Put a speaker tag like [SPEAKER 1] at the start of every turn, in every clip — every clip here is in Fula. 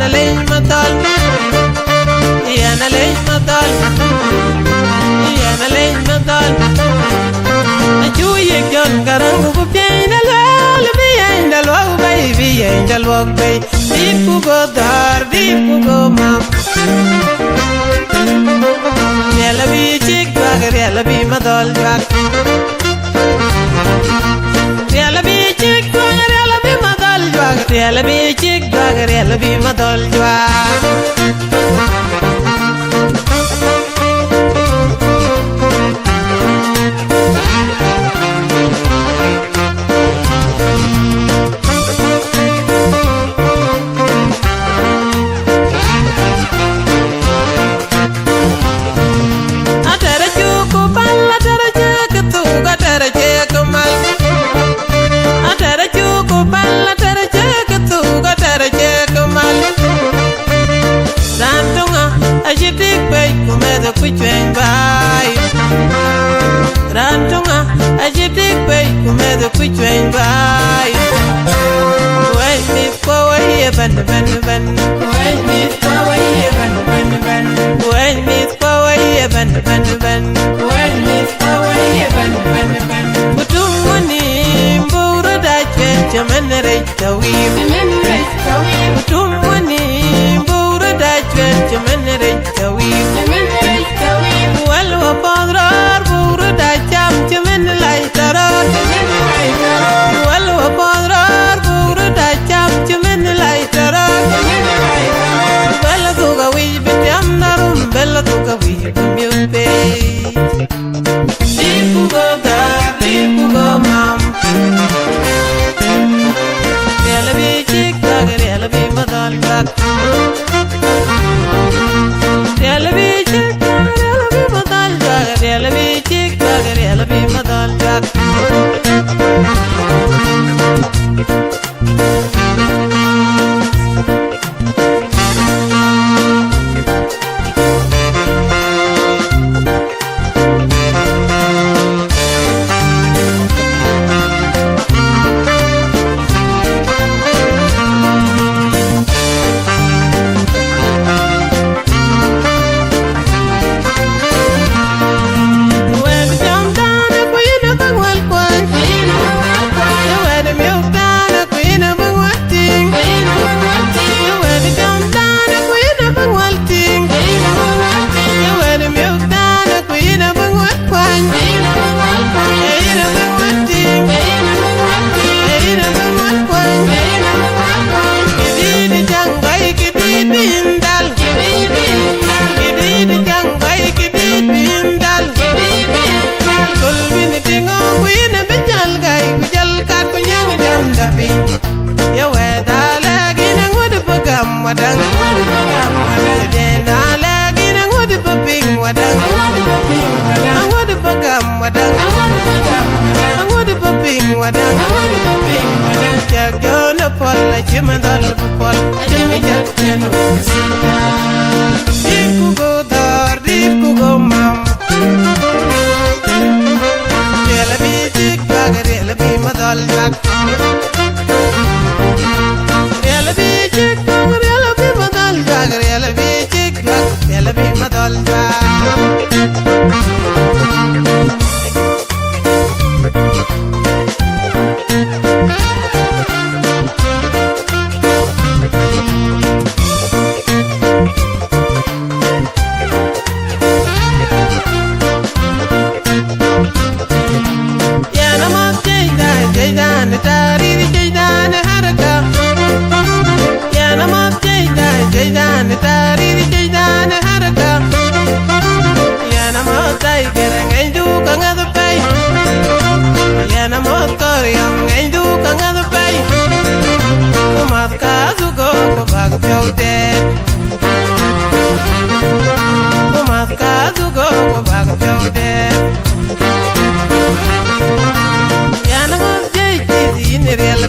[SPEAKER 1] yana lay matal yana lay matal yana lay matal achu ye jon garang bu piena lal bi endal wa bay bi endal wa bay dipu go dar dipu go mam yala bi chik bagar yala bi madal jak yala bi chik bagar yala bi madal jak yala bi chik bagar yala bi madal jak Rantunga ajitik bay kumedo kuchwen bay Way mi kwa ye ban ban ban Way mi kwa ye ban ban ban Way mi kwa ye ban ban ban Way mi kwa ye ban ban ban Mutumuni mburu da chen chaman reita wim Mutumuni mburu da chen chaman reita wim Walwa padrar buru da cham chaman laitarar Walwa padrar buru da cham chaman laitarar Bella tuga wij bitam narum bella tuga wij bimyupe Dipu go da dipu go mam Yala bi chik bagar yala bi madal jak Yala bi chik bagar yala bi madal jak Yala bi chik bagar yala bi madal jak Dipu go dar dipu go mam Yala bi chik bagar yala bi madal jak Yala bi chik bagar yala bi madal jak Yala bi chik bagar yala bi madal jak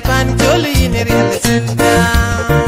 [SPEAKER 1] Pan Jolly in a real